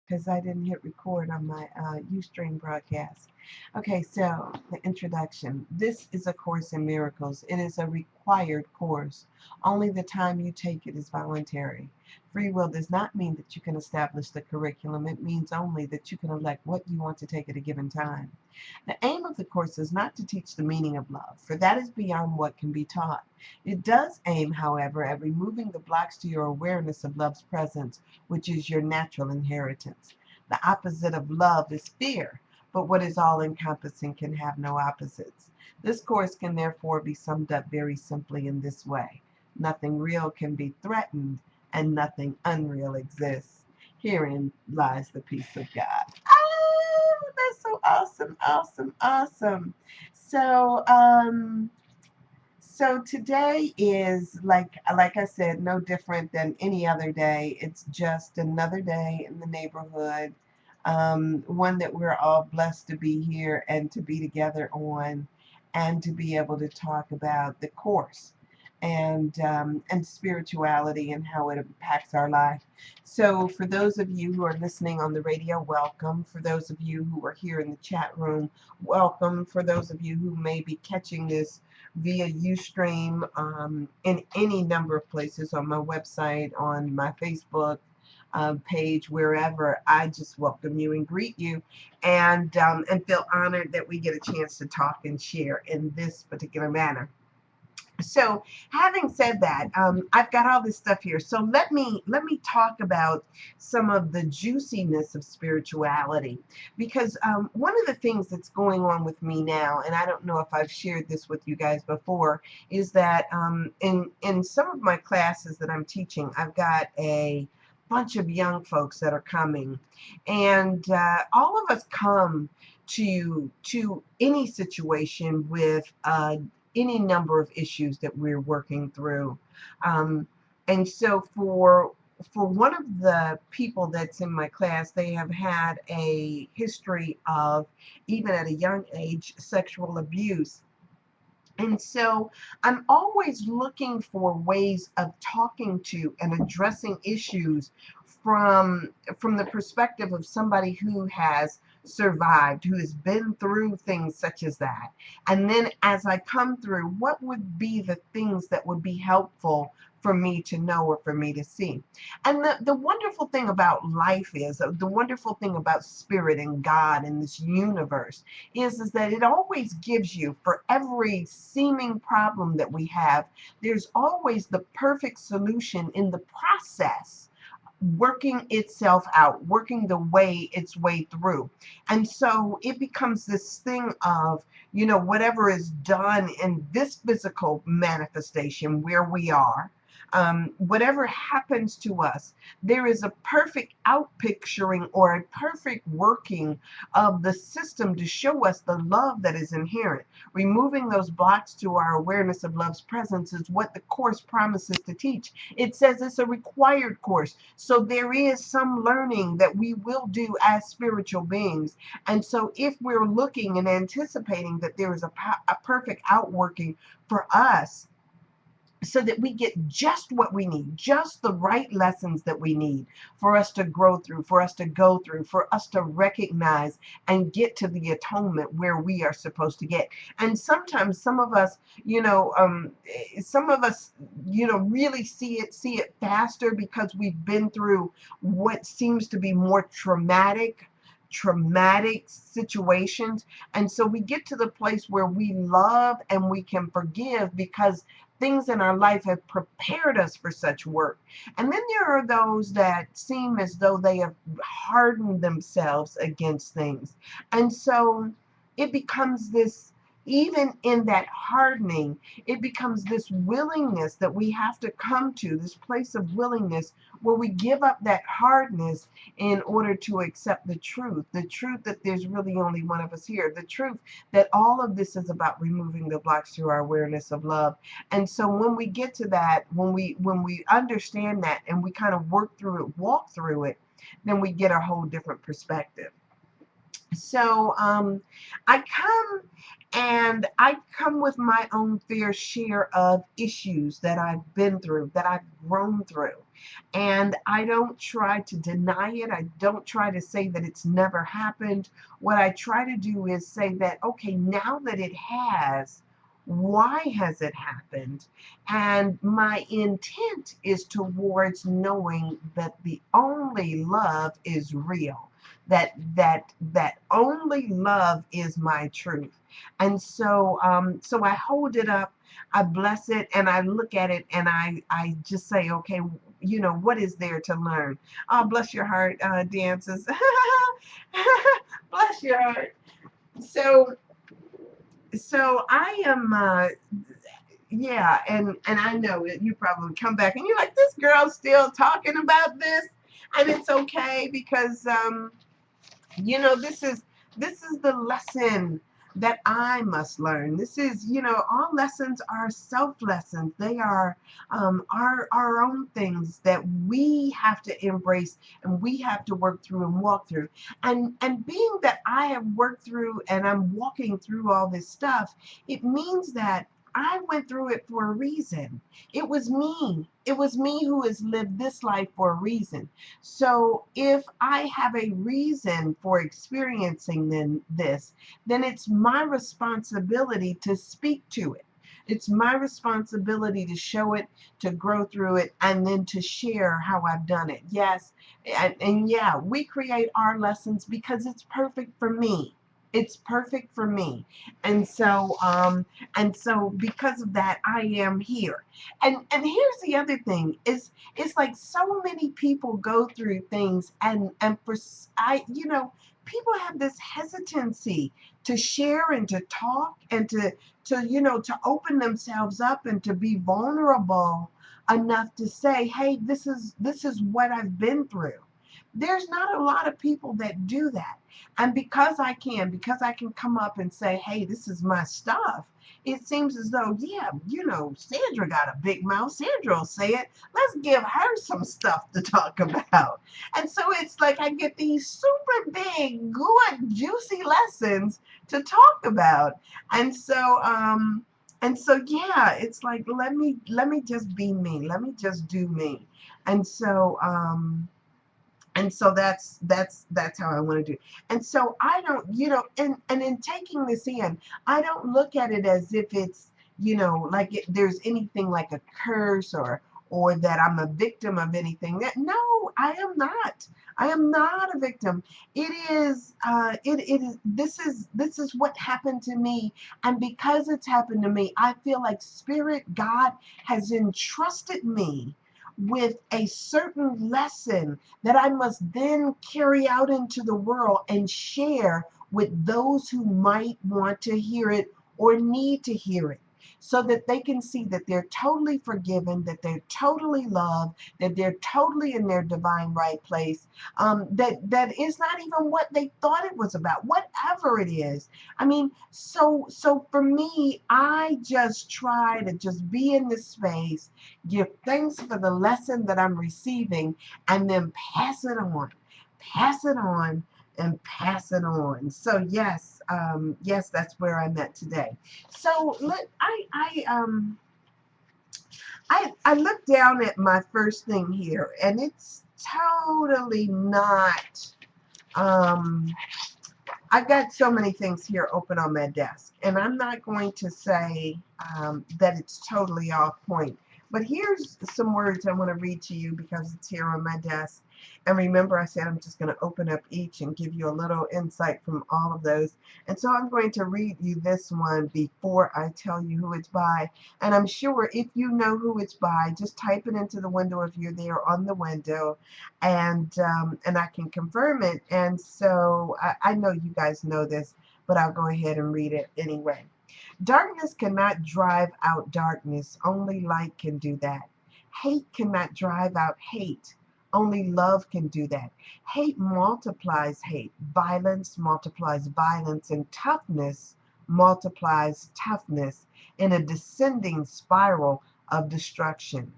because I didn't hit record on my Ustream broadcast. Okay, so the introduction. This is a Course in Miracles. It is a required course. Only the time you take it is voluntary. Free will does not mean that you can establish the curriculum. It means only that you can elect what you want to take at a given time. The aim of the course is not to teach the meaning of love, for that is beyond what can be taught. It does aim, however, at removing the blocks to your awareness of love's presence, which is your natural inheritance. The opposite of love is fear, but what is all-encompassing can have no opposites. This course can therefore be summed up very simply in this way. Nothing real can be threatened, and nothing unreal exists. Herein lies the peace of God. Oh, that's so awesome, awesome, awesome. So, so today is like I said, no different than any other day. It's just another day in the neighborhood, one that we're all blessed to be here and to be together on, and to be able to talk about the course and spirituality and how it impacts our life. So for those of you who are listening on the radio, welcome. For those of you who are here in the chat room, welcome. For those of you who may be catching this via Ustream in any number of places, on my website, on my Facebook page, wherever, I just welcome you and greet you, and feel honored that we get a chance to talk and share in this particular manner. So having said that, I've got all this stuff here. So let me talk about some of the juiciness of spirituality, because one of the things that's going on with me now, and I don't know if I've shared this with you guys before, is that in some of my classes that I'm teaching, I've got a bunch of young folks that are coming, and all of us come to any situation with any number of issues that we're working through. Um, and so for one of the people that's in my class, they have had a history of, even at a young age, sexual abuse. And so I'm always looking for ways of talking to and addressing issues from the perspective of somebody who has survived, who has been through things such as that. And then as I come through, what would be the things that would be helpful for me to know or for me to see? And the wonderful thing about life is, the wonderful thing about spirit and God and this universe is that it always gives you, for every seeming problem that we have, there's always the perfect solution in the process, working itself out, working its way through. And so it becomes this thing of, whatever is done in this physical manifestation where we are, whatever happens to us, there is a perfect outpicturing or a perfect working of the system to show us the love that is inherent. Removing those blocks to our awareness of love's presence is what the course promises to teach. It says it's a required course. So there is some learning that we will do as spiritual beings. And so if we're looking and anticipating that there is a perfect outworking for us, so that we get just what we need, just the right lessons that we need for us to grow through, for us to go through, for us to recognize and get to the atonement where we are supposed to get. And sometimes some of us, really see it faster because we've been through what seems to be more traumatic situations. And so we get to the place where we love and we can forgive because things in our life have prepared us for such work. And then there are those that seem as though they have hardened themselves against things. And so it becomes this, even in that hardening, it becomes this willingness that we have to come to, this place of willingness where we give up that hardness in order to accept the truth that there's really only one of us here, the truth that all of this is about removing the blocks to our awareness of love. And so when we get to that, when we understand that and we kind of work through it, walk through it, then we get a whole different perspective. So I come with my own fair share of issues that I've been through, that I've grown through. And I don't try to deny it. I don't try to say that it's never happened. What I try to do is say that, okay, now that it has, why has it happened? And my intent is towards knowing that the only love is real, that only love is my truth. And so I hold it up, I bless it, and I look at it, and I just say, okay, what is there to learn? Oh, bless your heart, dances. Bless your heart. So so I am yeah, and I know that you probably come back and you're like, this girl's still talking about this, and it's okay because this is the lesson that I must learn. This is, all lessons are self lessons. They are our own things that we have to embrace and we have to work through and walk through. And being that I have worked through and I'm walking through all this stuff, it means that I went through it for a reason. It was me. It was me who has lived this life for a reason. So if I have a reason for experiencing then it's my responsibility to speak to it. It's my responsibility to show it, to grow through it, and then to share how I've done it. Yes, and yeah, we create our lessons because it's perfect for me. It's perfect for me. And so because of that, I am here. And here's the other thing is it's like so many people go through things and for I people have this hesitancy to share and to talk and to open themselves up and to be vulnerable enough to say, hey, this is what I've been through. There's not a lot of people that do that. And because I can come up and say, hey, this is my stuff, it seems as though, yeah, Sandra got a big mouth. Sandra will say it. Let's give her some stuff to talk about. And so it's like I get these super big, good, juicy lessons to talk about. And so yeah, it's like let me just be me. Let me just do me. And so that's how I want to do. And so I don't, and in taking this in, I don't look at it as if it's, like there's anything like a curse or that I'm a victim of anything. No, I am not. I am not a victim. It is it is this is what happened to me, and because it's happened to me, I feel like Spirit God has entrusted me with a certain lesson that I must then carry out into the world and share with those who might want to hear it or need to hear it, so that they can see that they're totally forgiven, that they're totally loved, that they're totally in their divine right place, that is not even what they thought it was about, whatever it is. I mean, so for me, I just try to just be in this space, give thanks for the lesson that I'm receiving, and then pass it on, and pass it on. So yes, that's where I'm at today. So I look down at my first thing here, and it's totally not. Um, I got so many things here open on my desk, and I'm not going to say that it's totally off point. But here's some words I want to read to you because it's here on my desk. And remember, I said I'm just going to open up each and give you a little insight from all of those. And so I'm going to read you this one before I tell you who it's by. And I'm sure if you know who it's by, just type it into the window if you're there on the window, and I can confirm it. And so I know you guys know this, but I'll go ahead and read it anyway. Darkness cannot drive out darkness. Only light can do that. Hate cannot drive out hate. Only love can do that. Hate multiplies hate. Violence multiplies violence. And toughness multiplies toughness in a descending spiral of destruction.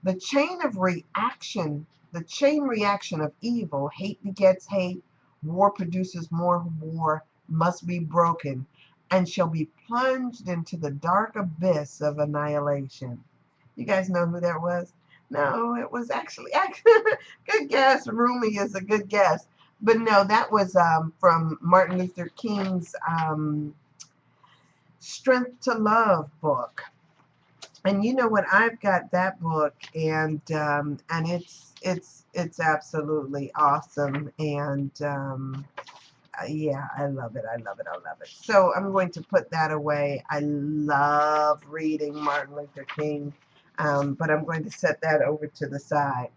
The chain of reaction, the chain reaction of evil, hate begets hate, war produces more war, must be broken, and shall be plunged into the dark abyss of annihilation. You guys know who that was? No, it was actually good guess. Rumi is a good guess. But no, that was from Martin Luther King's Strength to Love book. And you know what? I've got that book, and it's absolutely awesome. And yeah, I love it. I love it. I love it. So I'm going to put that away. I love reading Martin Luther King, but I'm going to set that over to the side.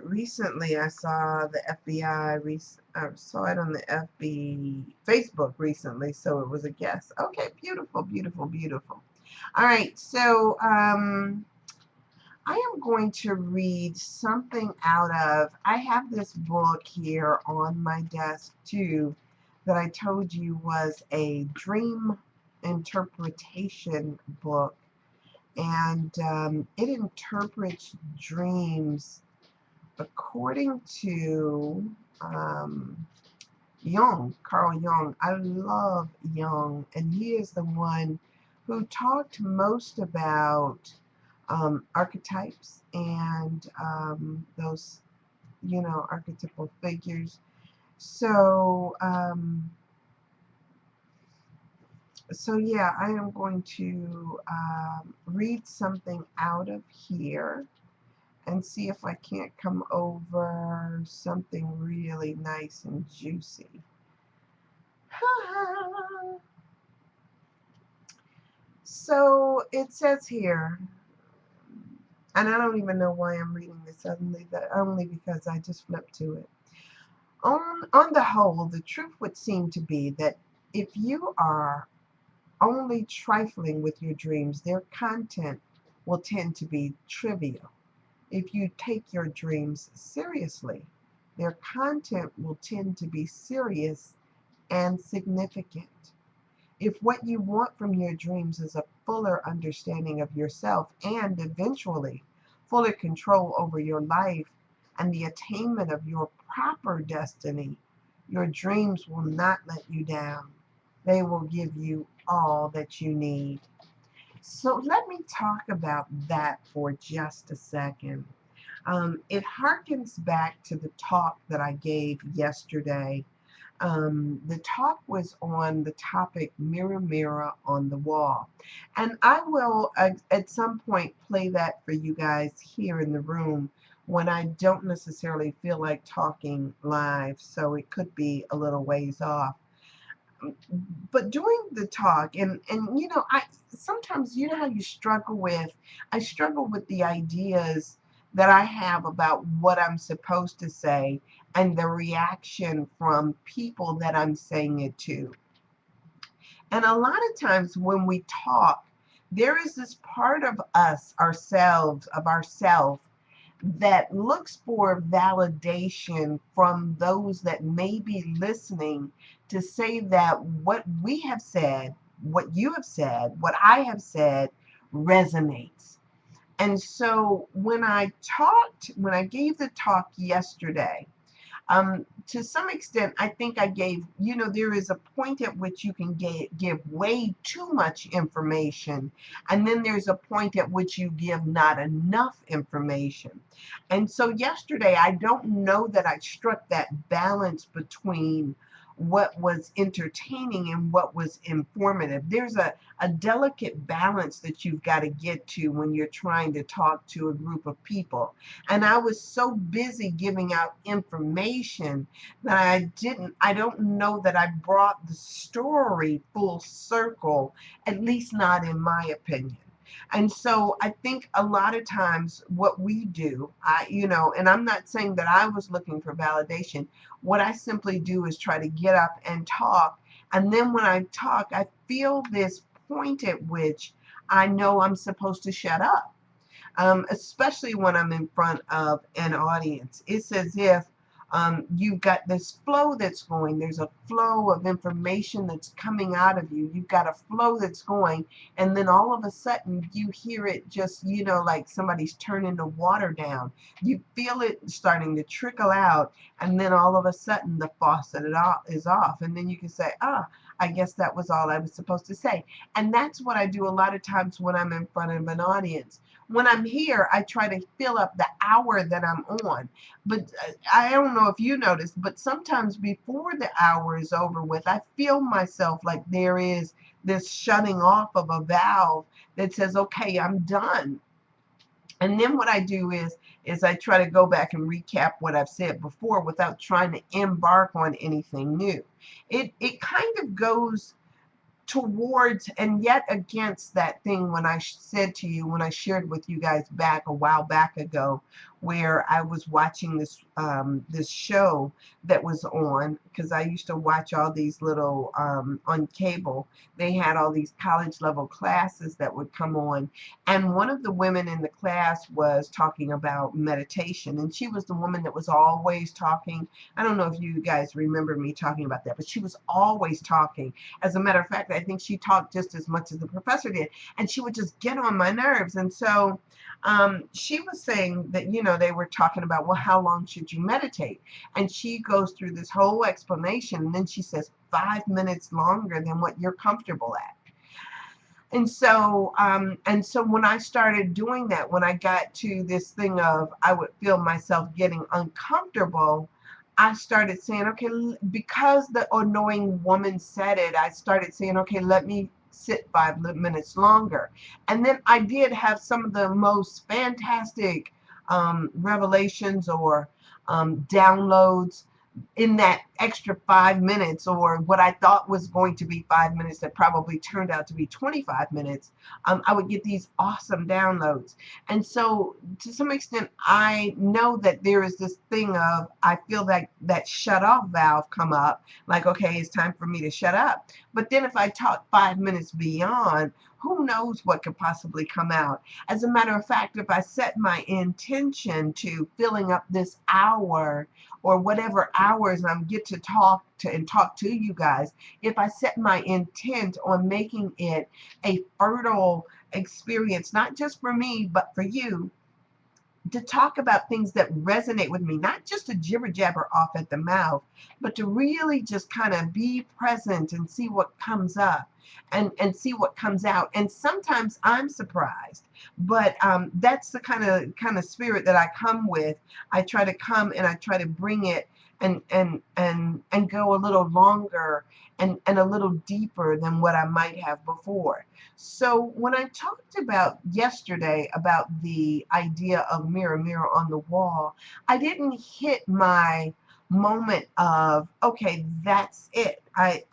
Recently I saw the FBI, I saw it on the FB Facebook recently, so it was a guess. Okay, beautiful, beautiful, beautiful. All right, so I am going to read something out of, I have this book here on my desk too that I told you was a dream interpretation book, and it interprets dreams according to Jung, Carl Jung. I love Jung, and he is the one who talked most about archetypes and those, archetypal figures. So, so yeah, I am going to read something out of here and see if I can't come over something really nice and juicy. So it says here, and I don't even know why I'm reading this suddenly, that only because I just flipped to it. On the whole, the truth would seem to be that if you are only trifling with your dreams, their content will tend to be trivial. If you take your dreams seriously, their content will tend to be serious and significant. If what you want from your dreams is a fuller understanding of yourself and eventually fuller control over your life and the attainment of your proper destiny, your dreams will not let you down. They will give you all that you need. So let me talk about that for just a second. It harkens back to the talk that I gave yesterday. The talk was on the topic Mirror, Mirror on the Wall. And I will, at some point, play that for you guys here in the room when I don't necessarily feel like talking live, so it could be a little ways off. But during the talk, and I sometimes, how you struggle with, I struggle with the ideas that I have about what I'm supposed to say and the reaction from people that I'm saying it to. And a lot of times when we talk, there is this part of us, ourselves, of ourself, that looks for validation from those that may be listening to say that what we have said, what you have said, what I have said resonates. And so when when I gave the talk yesterday, to some extent, I think I gave, there is a point at which you can give way too much information, and then there's a point at which you give not enough information. And so yesterday, I don't know that I struck that balance between what was entertaining and what was informative. There's a delicate balance that you've got to get to when you're trying to talk to a group of people. And I was so busy giving out information that I don't know that I brought the story full circle, at least not in my opinion. And so I think a lot of times what we do, and I'm not saying that I was looking for validation. What I simply do is try to get up and talk. And then when I talk, I feel this point at which I know I'm supposed to shut up, especially when I'm in front of an audience. It's as if you've got this flow that's going. There's a flow of information that's coming out of you. You've got a flow that's going, and then all of a sudden you hear it just, like somebody's turning the water down. You feel it starting to trickle out, and then all of a sudden the faucet is off, and then you can say, I guess that was all I was supposed to say. And that's what I do a lot of times when I'm in front of an audience. when I'm here, I try to fill up the hour that I'm on. But I don't know if you noticed, but sometimes before the hour is over with, I feel myself like there is this shutting off of a valve that says, okay, I'm done. And then what I do is I try to go back and recap what I've said before without trying to embark on anything new. It kind of goes towards and yet against that thing when I said to you, when I shared with you guys back a while back ago, where I was watching this show that was on, because I used to watch all these little on cable. They had all these college level classes that would come on, and one of the women in the class was talking about meditation, and she was the woman that was always talking. I don't know if you guys remember me talking about that, but she was always talking. As a matter of fact, I think she talked just as much as the professor did, and she would just get on my nerves. And so she was saying that, they were talking about, well, how long should you meditate? And she goes through this whole explanation, and then she says 5 minutes longer than what you're comfortable at. And so when I started doing that, when I got to this thing of I would feel myself getting uncomfortable, I started saying, okay, because the annoying woman said it, I started saying, okay, let me sit 5 minutes longer. And then I did have some of the most fantastic revelations or downloads in that extra 5 minutes, or what I thought was going to be 5 minutes that probably turned out to be 25 minutes. I would get these awesome downloads. And so to some extent, I know that there is this thing of, I feel like that shut off valve come up, like, okay, it's time for me to shut up. But then if I talk 5 minutes beyond, who knows what could possibly come out. As a matter of fact, if I set my intention to filling up this hour or whatever hours I get to talk to you guys, if I set my intent on making it a fertile experience, not just for me, but for you, to talk about things that resonate with me, not just to jibber jabber off at the mouth, but to really just kind of be present and see what comes up and see what comes out. And sometimes I'm surprised, but that's the kind of spirit that I come with. I try to come and I try to bring it and go a little longer and a little deeper than what I might have before. So when I talked about yesterday about the idea of mirror, mirror on the wall, I didn't hit my moment of, okay, that's it. I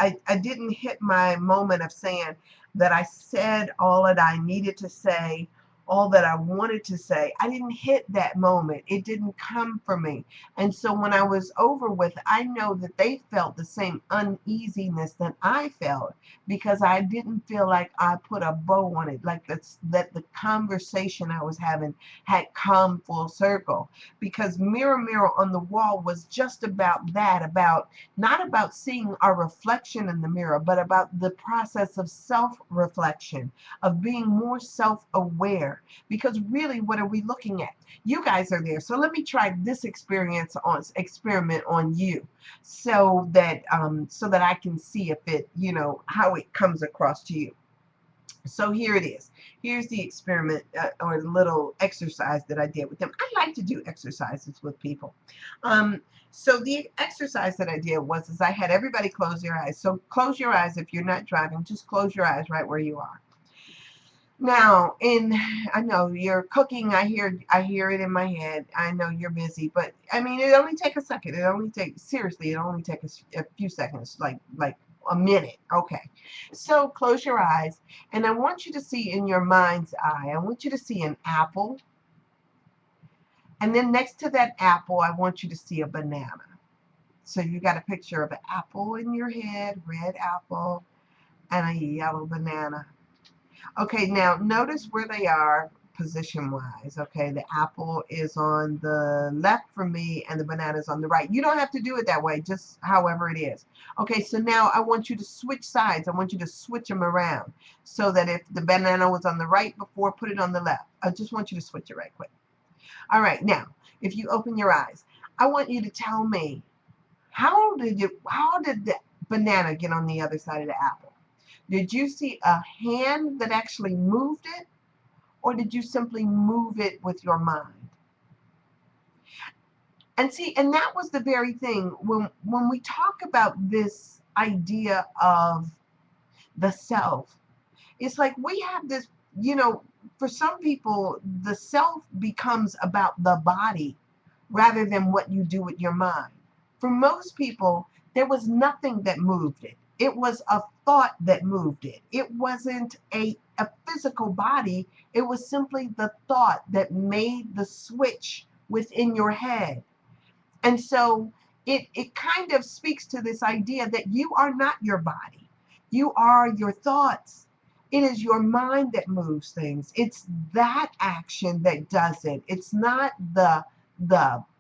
didn't hit my moment of saying that I said all that I needed to say, all that I wanted to say. I didn't hit that moment. It didn't come for me. And so when I was over with, I know that they felt the same uneasiness that I felt, because I didn't feel like I put a bow on it, like that the conversation I was having had come full circle. Because mirror, mirror on the wall was just about that, about not about seeing our reflection in the mirror, but about the process of self-reflection, of being more self-aware. Because really, what are we looking at? You guys are there. So let me try this experiment on you, so that I can see if it, how it comes across to you. So here it is. Here's the experiment, or the little exercise that I did with them. I like to do exercises with people. So the exercise that I did is I had everybody close their eyes. So close your eyes if you're not driving. Just close your eyes right where you are. Now, I know you're cooking. I hear it in my head. I know you're busy, but I mean, it only take a second. It only take a few seconds, like a minute. Okay. So close your eyes, and I want you to see in your mind's eye. I want you to see an apple, and then next to that apple, I want you to see a banana. So you got a picture of an apple in your head, red apple, and a yellow banana. Okay, now notice where they are position-wise. Okay, the apple is on the left for me and the banana is on the right. You don't have to do it that way, just however it is. Okay, so now I want you to switch sides. I want you to switch them around, so that if the banana was on the right before, put it on the left. I just want you to switch it right quick. All right, now, if you open your eyes, I want you to tell me, how did the banana get on the other side of the apple? Did you see a hand that actually moved it? or did you simply move it with your mind? And see, and that was the very thing when we talk about this idea of the self. It's like we have this, you know, for some people, the self becomes about the body rather than what you do with your mind. For most people, there was nothing that moved it. It was a thought that moved it. It wasn't a physical body. It was simply the thought that made the switch within your head. And so it kind of speaks to this idea that you are not your body. You are your thoughts. It is your mind that moves things. It's that action that does it. It's not the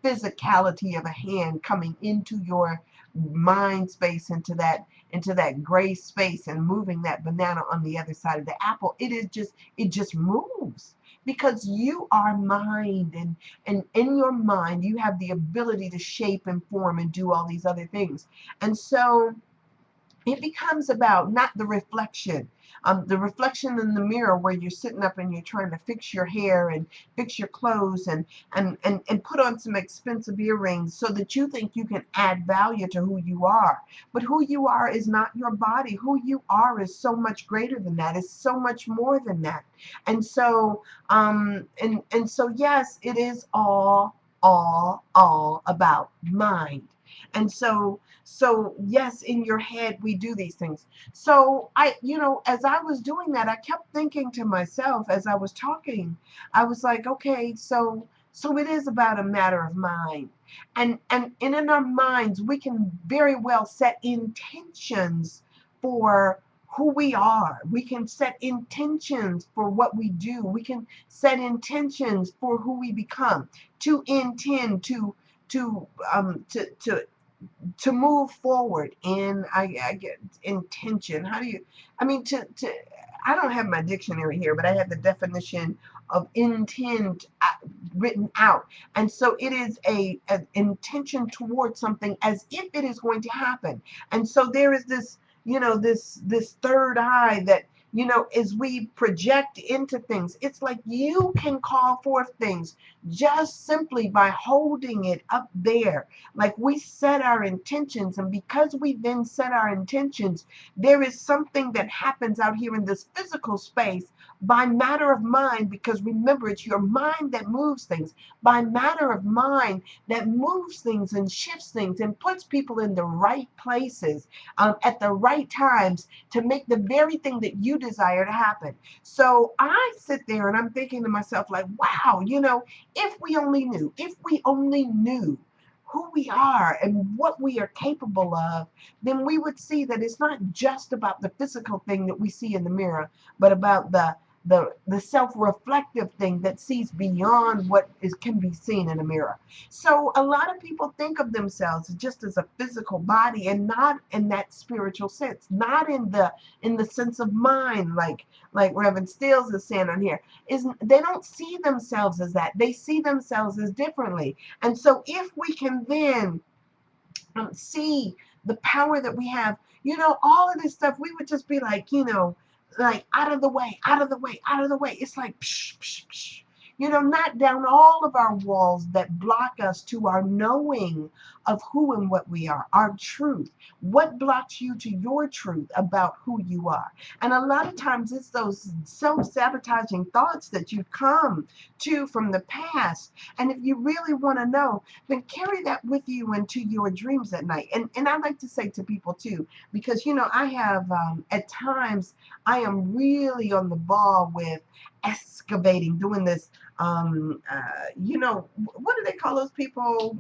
physicality of a hand coming into your mind space, into that gray space and moving that banana on the other side of the apple. It just moves because you are mind, and in your mind you have the ability to shape and form and do all these other things. And so it becomes about not the reflection in the mirror where you're sitting up and you're trying to fix your hair and fix your clothes and put on some expensive earrings so that you think you can add value to who you are. But who you are is not your body. Who you are is so much greater than that. It's so much more than that. And so and so yes, it is all about mind. And so yes, in your head we do these things. So as I was doing that, I kept thinking to myself as I was talking, I was like, okay, so it is about a matter of mind. And in our minds, we can very well set intentions for who we are. We can set intentions for what we do. We can set intentions for who we become. To intend to move forward in I get intention. How do you I mean to I don't have my dictionary here, but I have the definition of intend written out. And so it is an intention towards something as if it is going to happen. And so there is this, this third eye that, as we project into things, it's like you can call forth things just simply by holding it up there. Like we set our intentions, and because we then set our intentions, there is something that happens out here in this physical space by matter of mind, because remember, it's your mind that moves things. By matter of mind that moves things and shifts things and puts people in the right places at the right times to make the very thing that you desire to happen. So I sit there and I'm thinking to myself, like, wow, if we only knew who we are and what we are capable of, then we would see that it's not just about the physical thing that we see in the mirror, but about the self-reflective thing that sees beyond what can be seen in a mirror. So a lot of people think of themselves just as a physical body and not in that spiritual sense, not in the sense of mind, like Reverend Stills is saying on here. They don't see themselves as that. They see themselves as differently. And so if we can then see the power that we have, all of this stuff, we would just be like, like out of the way, out of the way, out of the way. It's like, psh, psh, psh. Knock down all of our walls that block us to our knowing of who and what we are, our truth. What blocks you to your truth about who you are? And a lot of times it's those self-sabotaging thoughts that you come to from the past. And if you really want to know, then carry that with you into your dreams at night. And I like to say to people too, because I have at times I am really on the ball with excavating, doing this. What do they call those people?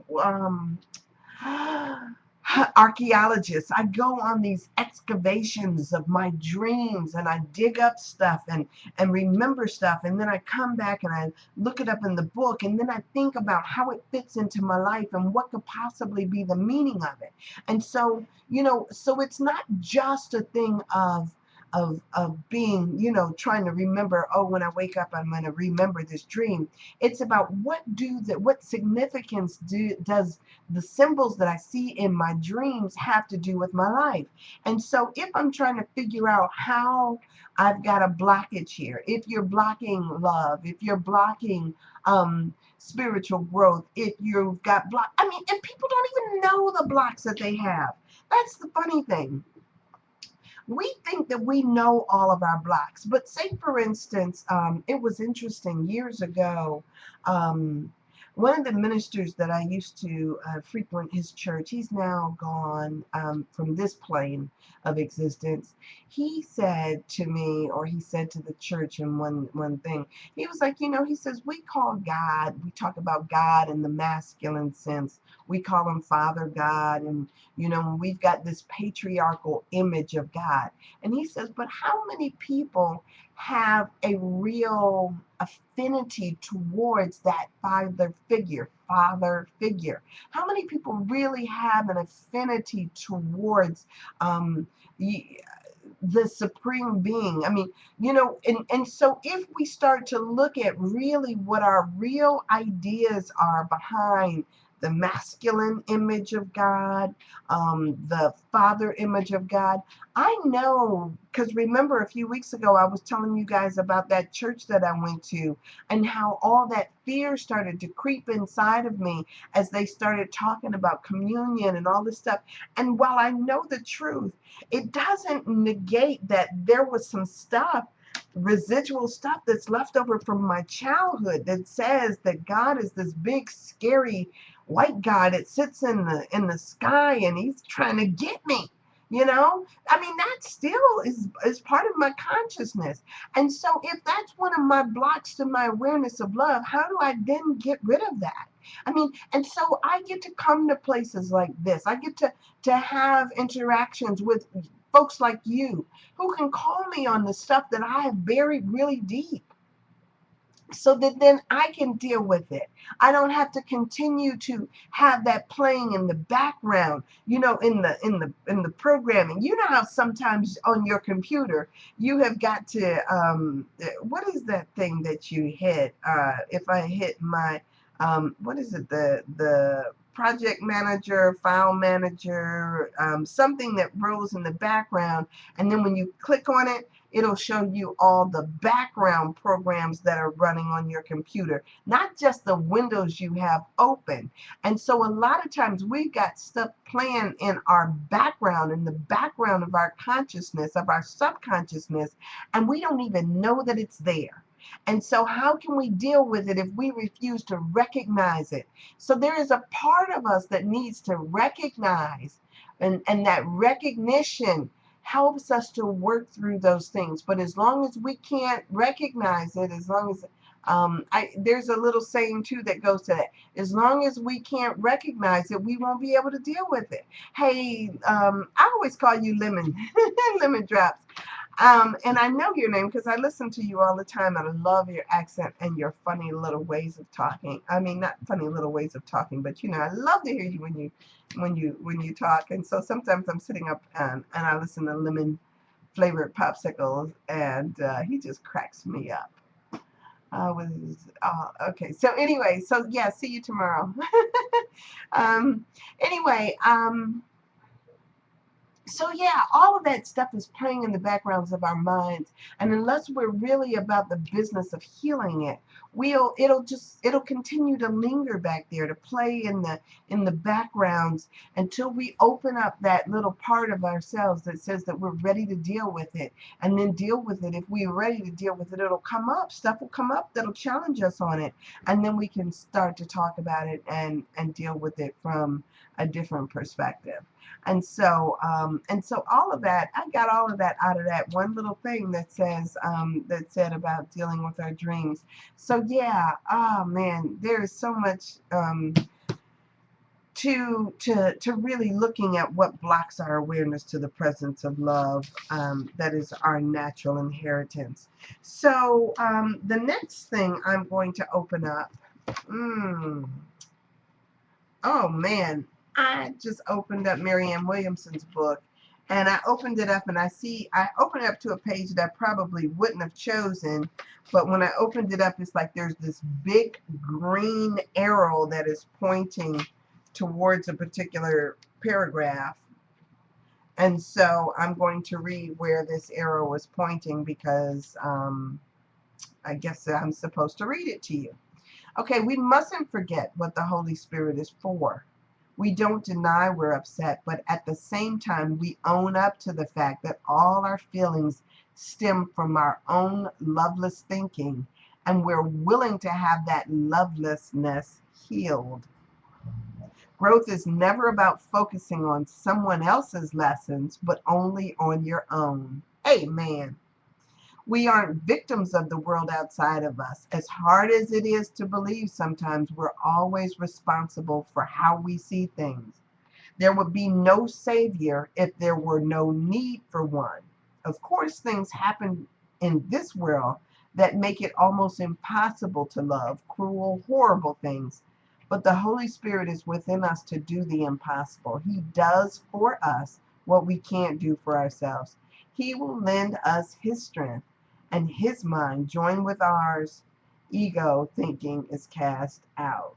Archaeologists. I go on these excavations of my dreams and I dig up stuff and remember stuff, and then I come back and I look it up in the book, and then I think about how it fits into my life and what could possibly be the meaning of it. And so so it's not just a thing of of being, trying to remember, oh, when I wake up, I'm going to remember this dream. It's about what significance does the symbols that I see in my dreams have to do with my life. And so if I'm trying to figure out how I've got a blockage here, if you're blocking love, if you're blocking spiritual growth, if you've got and people don't even know the blocks that they have. That's the funny thing. We think that we know all of our blocks, but say, for instance, it was interesting years ago. Um, One of the ministers that I used to frequent his church, he's now gone from this plane of existence. He said to me, or he said to the church in one thing, he was like, he says, we call God, we talk about God in the masculine sense. We call him Father God, and we've got this patriarchal image of God. And he says, but how many people have a real affinity towards that father figure? How many people really have an affinity towards um, the, the supreme being? And so if we start to look at really what our real ideas are behind the masculine image of God, the father image of God, I know, because remember a few weeks ago, I was telling you guys about that church that I went to and how all that fear started to creep inside of me as they started talking about communion and all this stuff. And while I know the truth, it doesn't negate that there was some stuff, residual stuff that's left over from my childhood that says that God is this big, scary white guy that sits in the sky and he's trying to get me. That still is part of my consciousness. And so if that's one of my blocks to my awareness of love, how do I then get rid of that? And so I get to come to places like this. I get to have interactions with folks like you who can call me on the stuff that I have buried really deep, so that then I can deal with it. I don't have to continue to have that playing in the background, in the programming. You know how sometimes on your computer you have got to what is that thing that you hit? If I hit my what is it, the project manager, file manager, something that rolls in the background, and then when you click on it, it'll show you all the background programs that are running on your computer, not just the windows you have open. And so a lot of times we've got stuff playing in our background, in the background of our consciousness, of our subconsciousness, and we don't even know that it's there. And so how can we deal with it if we refuse to recognize it? So there is a part of us that needs to recognize, and that recognition helps us to work through those things. But as long as we can't recognize it, as long as there's a little saying too that goes to that. As long as we can't recognize it, we won't be able to deal with it. Hey, I always call you Lemon, Lemon Drops. And I know your name because I listen to you all the time, and I love your accent and your funny little ways of talking. Not funny little ways of talking, but I love to hear you when you talk. And so sometimes I'm sitting up and I listen to Lemon flavored popsicles, and he just cracks me up. Okay. So anyway, so yeah, see you tomorrow. um, anyway, so yeah, all of that stuff is playing in the backgrounds of our minds, and unless we're really about the business of healing it, it'll continue to linger back there, to play in the backgrounds until we open up that little part of ourselves that says that we're ready to deal with it, and then deal with it. If we're ready to deal with it, it'll come up. Stuff will come up that'll challenge us on it, and then we can start to talk about it and deal with it from a different perspective. And so all of that, I got all of that out of that one little thing that said about dealing with our dreams. So yeah, oh man, there is so much to really looking at what blocks our awareness to the presence of love, that is our natural inheritance. So the next thing I'm going to open up. Oh man, I just opened up Marianne Williamson's book, And I opened it up and I opened it up to a page that I probably wouldn't have chosen. But when I opened it up, it's like there's this big green arrow that is pointing towards a particular paragraph. And so I'm going to read where this arrow is pointing because I guess I'm supposed to read it to you. Okay, we mustn't forget what the Holy Spirit is for. We don't deny we're upset, but at the same time, we own up to the fact that all our feelings stem from our own loveless thinking, and we're willing to have that lovelessness healed. Growth is never about focusing on someone else's lessons, but only on your own. Amen. We aren't victims of the world outside of us. As hard as it is to believe sometimes, we're always responsible for how we see things. There would be no savior if there were no need for one. Of course, things happen in this world that make it almost impossible to love, cruel, horrible things. But the Holy Spirit is within us to do the impossible. He does for us what we can't do for ourselves. He will lend us His strength, and His mind, joined with ours, ego thinking is cast out.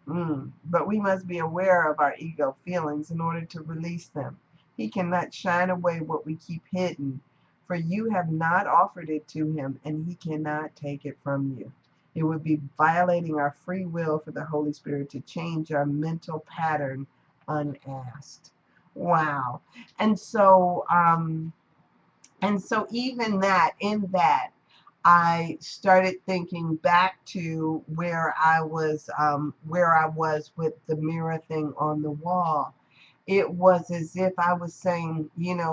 But we must be aware of our ego feelings in order to release them. He cannot shine away what we keep hidden, for you have not offered it to Him, and He cannot take it from you. It would be violating our free will for the Holy Spirit to change our mental pattern unasked. Wow. And so, even that, in that, I started thinking back to where I was with the mirror thing on the wall. It was as if I was saying,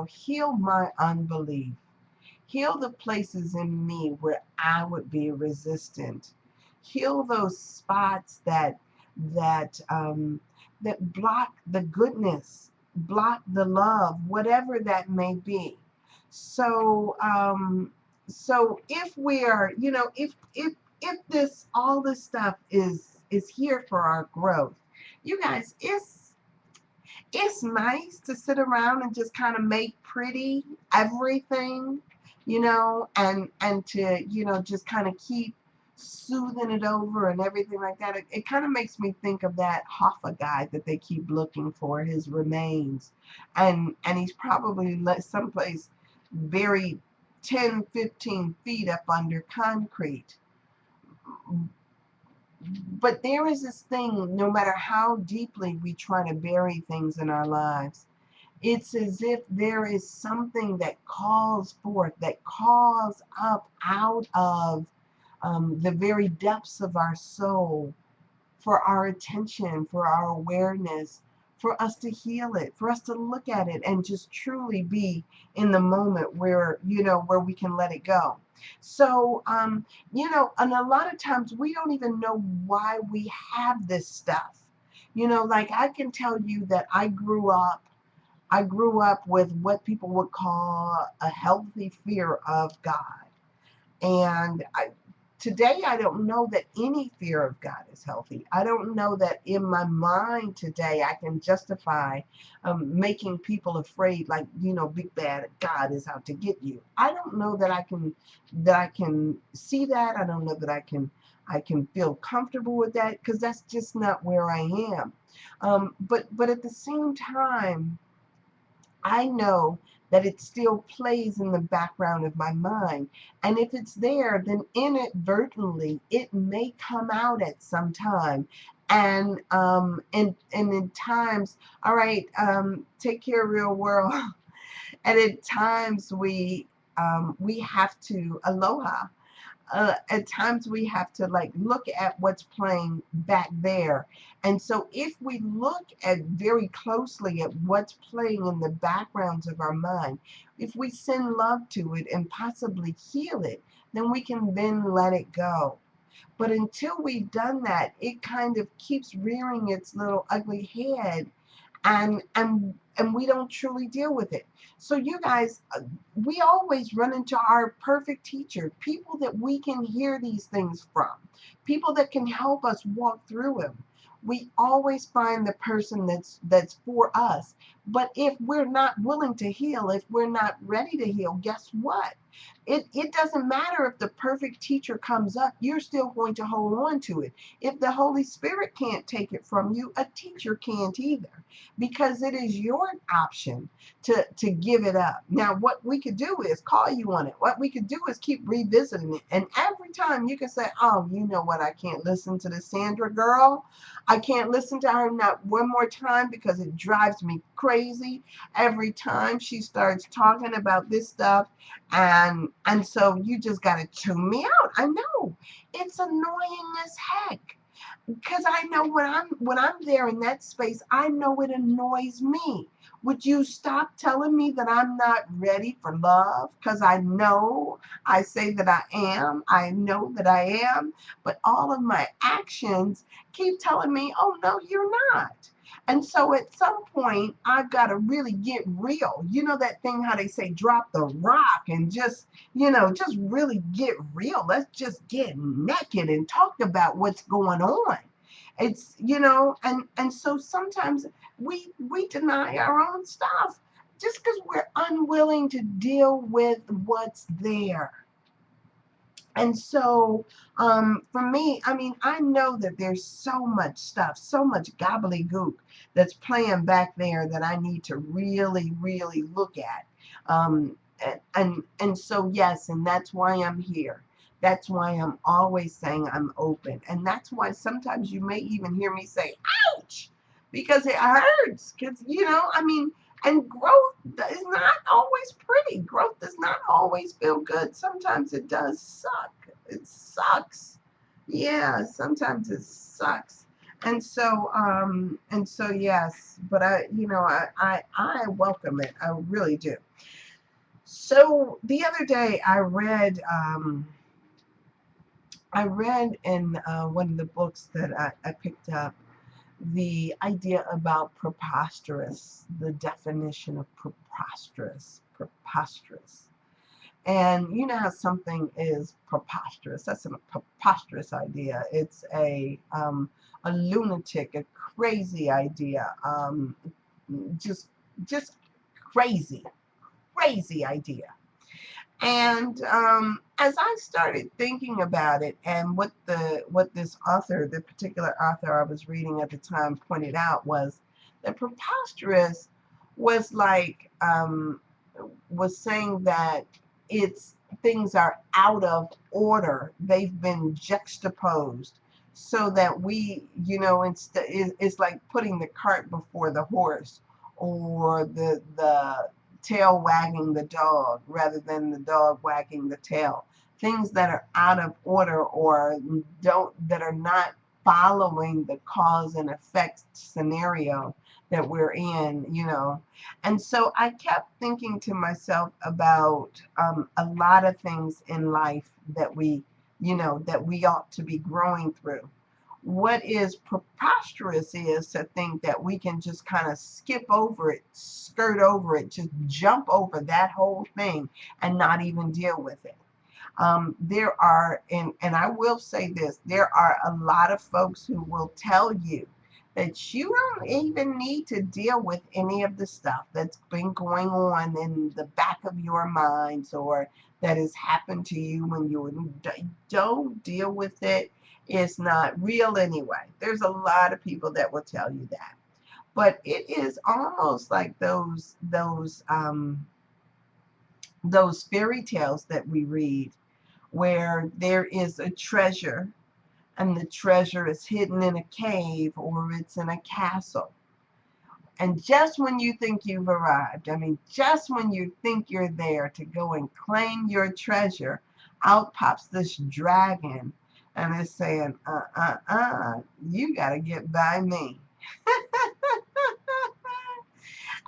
heal my unbelief. Heal the places in me where I would be resistant. Heal those spots that block the goodness, block the love, whatever that may be. So if we are, if this all this stuff is here for our growth, you guys, it's nice to sit around and just kind of make pretty everything, and to, just kind of keep soothing it over and everything like that. It kind of makes me think of that Hoffa guy that they keep looking for, his remains. And he's probably someplace buried 10, 15 feet up under concrete. But there is this thing, no matter how deeply we try to bury things in our lives, it's as if there is something that calls forth, that calls up out of the very depths of our soul for our attention, for our awareness, for us to heal it, for us to look at it and just truly be in the moment where, where we can let it go. So, and a lot of times we don't even know why we have this stuff. Like I can tell you that I grew up with what people would call a healthy fear of God. And today, I don't know that any fear of God is healthy. I don't know that in my mind today I can justify making people afraid, like, big bad God is out to get you. I don't know that I can see that. I don't know that I can feel comfortable with that, because that's just not where I am. But at the same time, I know that it still plays in the background of my mind. And if it's there, then inadvertently it may come out at some time. And in times, all right, take care, real world. And at times we have to aloha. At times we have to like look at what's playing back there. And so if we look at very closely at what's playing in the backgrounds of our mind, if we send love to it and possibly heal it, then we can then let it go. But until we've done that, it kind of keeps rearing its little ugly head, and we don't truly deal with it. So you guys, we always run into our perfect teacher, people that we can hear these things from, people that can help us walk through them. We always find the person that's for us. But if we're not willing to heal, if we're not ready to heal, guess what? It doesn't matter if the perfect teacher comes up, you're still going to hold on to it. If the Holy Spirit can't take it from you, a teacher can't either, because it is your option to give it up. Now, what we could do is call you on it. What we could do is keep revisiting it. And every time you can say, oh, you know what? I can't listen to the Sandra girl. I can't listen to her not one more time because it drives me crazy every time she starts talking about this stuff. And so you just got to tune me out. I know it's annoying as heck, because I know when I'm there in that space, I know it annoys me. Would you stop telling me that I'm not ready for love? Because I know I say that I am. I know that I am. But all of my actions keep telling me, oh, no, you're not. And so at some point, I've got to really get real. You know that thing how they say, drop the rock and just really get real. Let's just get naked and talk about what's going on. And so sometimes we deny our own stuff just because we're unwilling to deal with what's there. And so, for me, I mean, I know that there's so much stuff, so much gobbledygook that's playing back there that I need to really, really look at. And so, yes, and that's why I'm here. That's why I'm always saying I'm open. And that's why sometimes you may even hear me say, ouch, because it hurts. Because, I mean, and growth is not always pretty. Growth does not always feel good. Sometimes it does suck. It sucks. Yeah, sometimes it sucks. And so yes, but I welcome it. I really do. So the other day I read in one of the books that I picked up the idea about preposterous, the definition of preposterous. And you know how something is preposterous. That's a preposterous idea. It's a lunatic, a crazy idea. Just crazy, crazy idea. And as I started thinking about it, and what this author, the particular author I was reading at the time, pointed out was that preposterous was like was saying that it's things are out of order. They've been juxtaposed so that it's like putting the cart before the horse, or the tail wagging the dog rather than the dog wagging the tail. Things that are out of order or that are not following the cause and effect scenario that we're in. And so I kept thinking to myself about a lot of things in life that we ought to be growing through. What is preposterous is to think that we can just kind of skip over it, skirt over it, just jump over that whole thing and not even deal with it. There are, and I will say this, there are a lot of folks who will tell you that you don't even need to deal with any of the stuff that's been going on in the back of your minds, or that has happened to you when don't deal with it. It's not real anyway. There's a lot of people that will tell you that. But it is almost like those fairy tales that we read, where there is a treasure, and the treasure is hidden in a cave or it's in a castle. And just when you think you've arrived, I mean, just when you think you're there to go and claim your treasure, out pops this dragon and is saying, you got to get by me.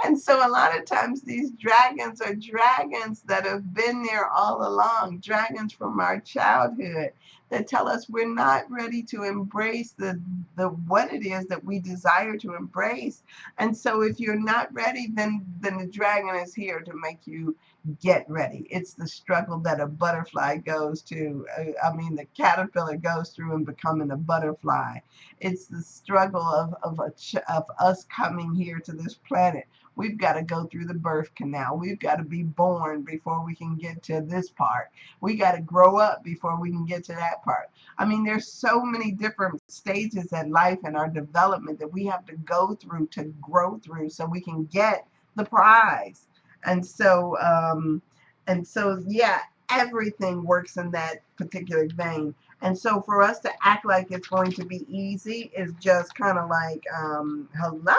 And so a lot of times these dragons are dragons that have been there all along, dragons from our childhood that tell us we're not ready to embrace the what it is that we desire to embrace. And so if you're not ready, then the dragon is here to make you get ready. It's the struggle that a butterfly goes to. The caterpillar goes through in becoming a butterfly. It's the struggle of us coming here to this planet. We've got to go through the birth canal. We've got to be born before we can get to this part. We got to grow up before we can get to that part. I mean, there's so many different stages in life and our development that we have to go through to grow through so we can get the prize. And so, yeah, everything works in that particular vein. And so for us to act like it's going to be easy is just kind of like, hello?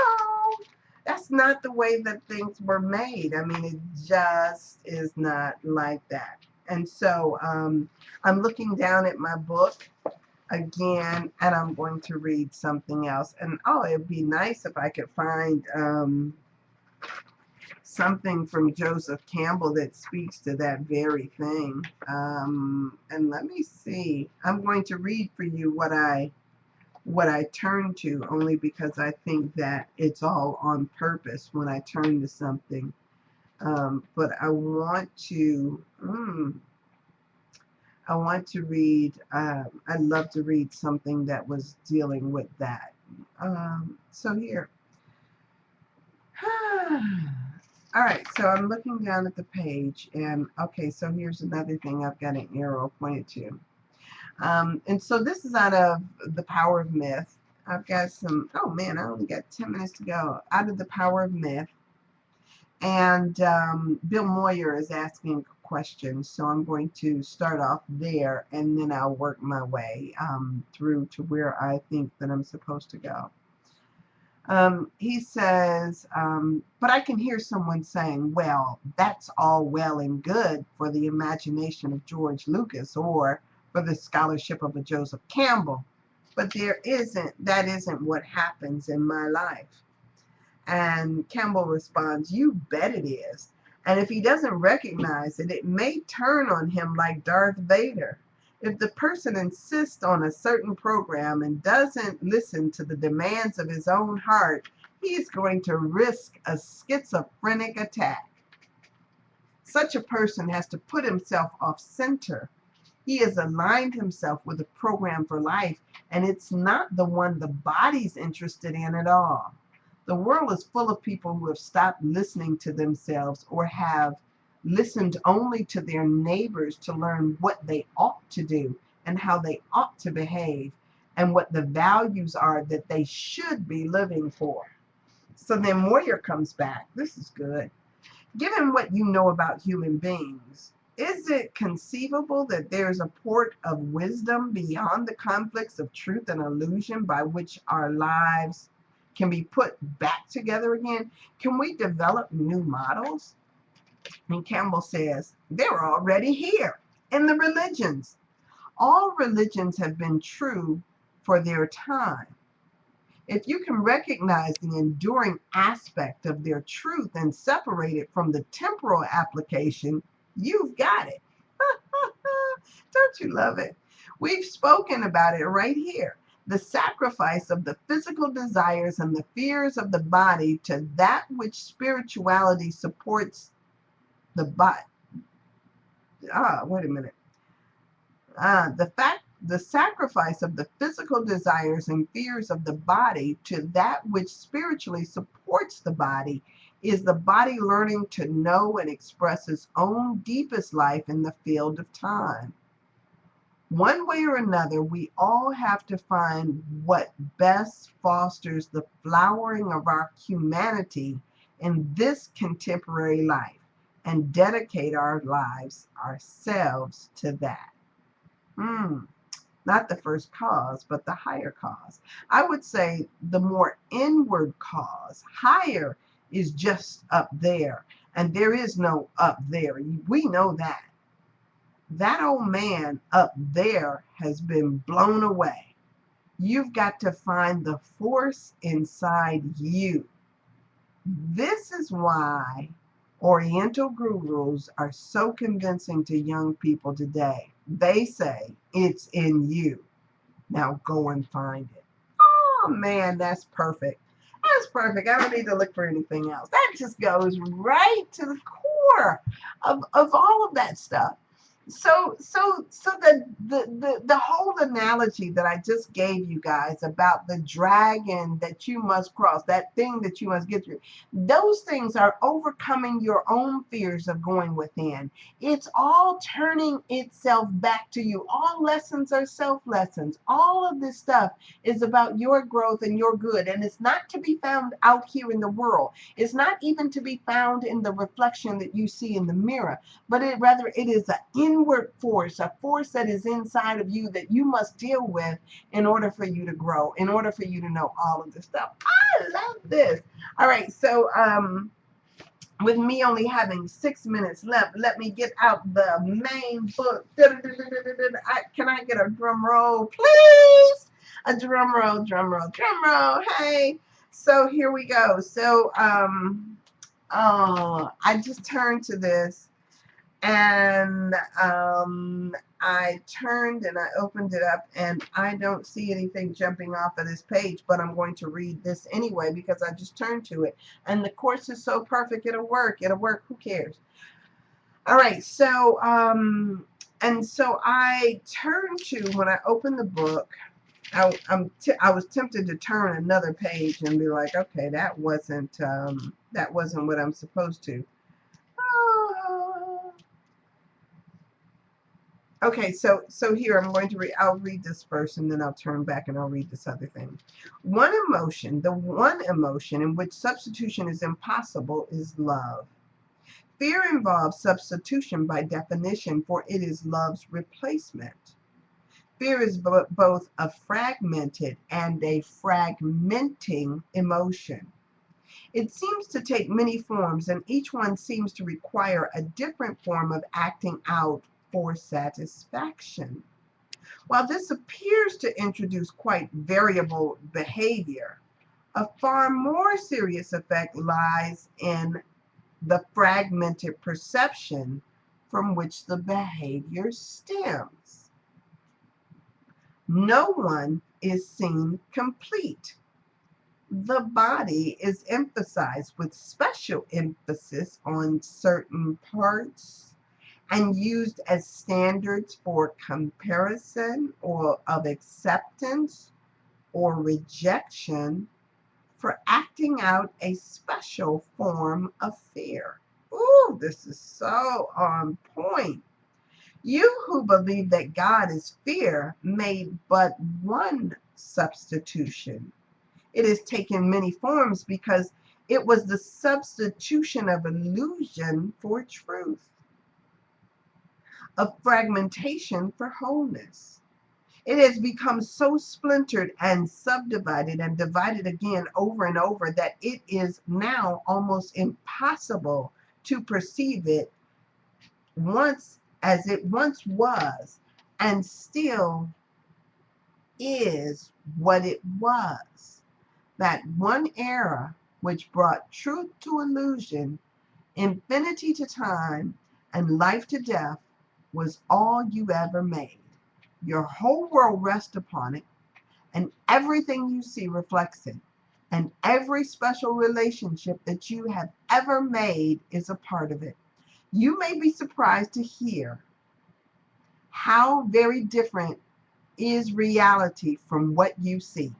That's not the way that things were made. I mean, it just is not like that. And so I'm looking down at my book again, and I'm going to read something else. And oh, it'd be nice if I could find something from Joseph Campbell that speaks to that very thing. And let me see. I'm going to read for you what I turn to, only because I think that it's all on purpose when I turn to something. But I want to read. I'd love to read something that was dealing with that. So here. All right, so I'm looking down at the page, and okay, so here's another thing I've got an arrow pointed to. And so this is out of The Power of Myth. I've got some, oh man, I only got 10 minutes to go. Out of The Power of Myth. And Bill Moyer is asking questions, so I'm going to start off there, and then I'll work my way through to where I think that I'm supposed to go. He says, but I can hear someone saying, well, that's all well and good for the imagination of George Lucas or for the scholarship of a Joseph Campbell, but that isn't what happens in my life. And Campbell responds, you bet it is. And if he doesn't recognize it, it may turn on him like Darth Vader. If the person insists on a certain program and doesn't listen to the demands of his own heart, he is going to risk a schizophrenic attack. Such a person has to put himself off center. He has aligned himself with a program for life, and it's not the one the body's interested in at all. The world is full of people who have stopped listening to themselves or have listened only to their neighbors to learn what they ought to do and how they ought to behave and what the values are that they should be living for. So then Moyer comes back. This is good. Given what you know about human beings, is it conceivable that there is a port of wisdom beyond the conflicts of truth and illusion by which our lives can be put back together again? Can we develop new models? And Campbell says, they're already here in the religions. All religions have been true for their time. If you can recognize the enduring aspect of their truth and separate it from the temporal application, you've got it. Don't you love it? We've spoken about it right here. The sacrifice of the physical desires and the fears of the body to that which spirituality supports the body. Wait a minute. The sacrifice of the physical desires and fears of the body to that which spiritually supports the body is the body learning to know and express its own deepest life in the field of time. One way or another, we all have to find what best fosters the flowering of our humanity in this contemporary life and dedicate our lives, ourselves, to that. Not the first cause, but the higher cause. I would say the more inward cause. Higher is just up there, and there is no up there. We know that. That old man up there has been blown away. You've got to find the force inside you. This is why Oriental gurus are so convincing to young people today. They say it's in you. Now go and find it. Oh man, that's perfect. That's perfect. I don't need to look for anything else. That just goes right to the core of all of that stuff. The whole analogy that I just gave you guys about the dragon that you must cross, that thing that you must get through, those things are overcoming your own fears of going within. It's all turning itself back to you. All lessons are self lessons. All of this stuff is about your growth and your good, and it's not to be found out here in the world. It's not even to be found in the reflection that you see in the mirror, but rather it is an inward force, a force that is inside of you that you must deal with in order for you to grow, in order for you to know all of this stuff. I love this. All right, so with me only having 6 minutes left, let me get out the main book. Can I get a drum roll, please? A drum roll, drum roll, drum roll. Hey, so here we go. So I just turned to this, and I turned and I opened it up, and I don't see anything jumping off of this page, but I'm going to read this anyway because I just turned to it, and the course is so perfect. It'll work, who cares? All right, so and so I turned to, when I opened the book, I was tempted to turn another page and be like, okay, that wasn't what I'm supposed to. Okay, so here I'm going to read. I'll read this first, and then I'll turn back and I'll read this other thing. The one emotion in which substitution is impossible is love. Fear involves substitution by definition, for it is love's replacement. Fear is both a fragmented and a fragmenting emotion. It seems to take many forms, and each one seems to require a different form of acting out for satisfaction. While this appears to introduce quite variable behavior, a far more serious effect lies in the fragmented perception from which the behavior stems. No one is seen complete. The body is emphasized with special emphasis on certain parts and used as standards for comparison or of acceptance or rejection for acting out a special form of fear. Ooh, this is so on point. You who believe that God is fear made but one substitution. It has taken many forms because it was the substitution of illusion for truth, of fragmentation for wholeness. It has become so splintered and subdivided and divided again over and over that it is now almost impossible to perceive it once as it once was, and still is what it was. That one era which brought truth to illusion, infinity to time, and life to death was all you ever made. Your whole world rests upon it, and everything you see reflects it. And every special relationship that you have ever made is a part of it. You may be surprised to hear how very different is reality from what you see.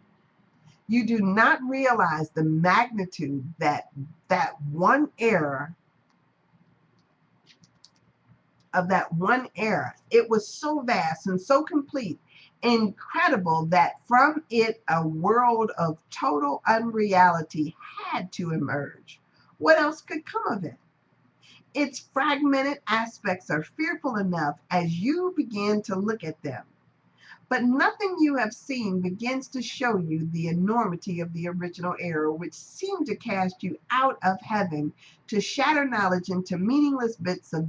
You do not realize the magnitude that one era of that one era. It was so vast and so complete, incredible, that from it a world of total unreality had to emerge. What else could come of it? Its fragmented aspects are fearful enough as you begin to look at them. But nothing you have seen begins to show you the enormity of the original error, which seemed to cast you out of heaven, to shatter knowledge into meaningless bits of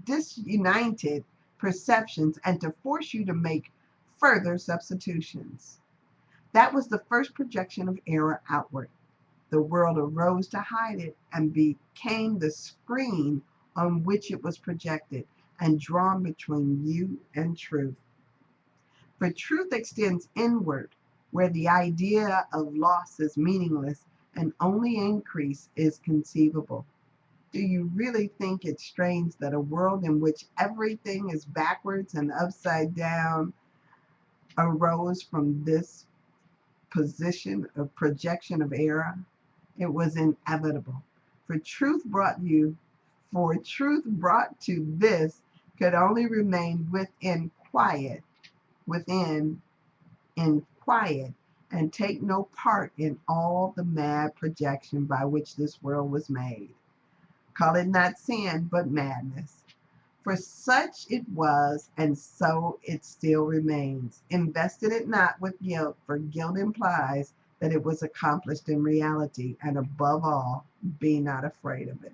disunited perceptions, and to force you to make further substitutions. That was the first projection of error outward. The world arose to hide it and became the screen on which it was projected and drawn between you and truth. For truth extends inward, where the idea of loss is meaningless and only increase is conceivable. Do you really think it's strange that a world in which everything is backwards and upside down arose from this position of projection of error? It was inevitable. For truth brought you, for truth brought to this could only remain within in quiet, and take no part in all the mad projection by which this world was made. Call it not sin, but madness. For such it was, and so it still remains. Invest in it not with guilt, for guilt implies that it was accomplished in reality, and above all, be not afraid of it.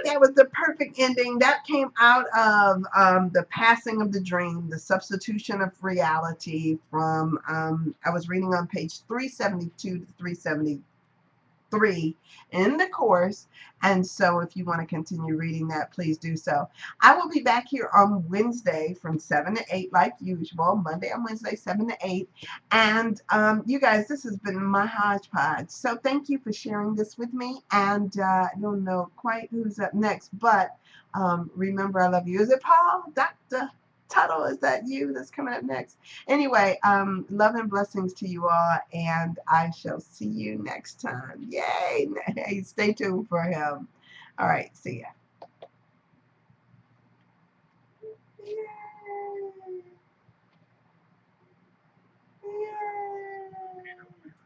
That was the perfect ending. That came out of The Passing of the Dream, The Substitution of Reality from, I was reading on page 372 to 373 in the course. And so if you want to continue reading that, please do so. I will be back here on Wednesday from 7 to 8 like usual. Monday and Wednesday, 7 to 8. And you guys, this has been my Hodgepodge. So thank you for sharing this with me. And I don't know quite who's up next, but remember, I love you. Is it Paul? Dr. Tuttle, is that you that's coming up next? Anyway, love and blessings to you all, and I shall see you next time. Yay! Hey, stay tuned for him. All right, see ya.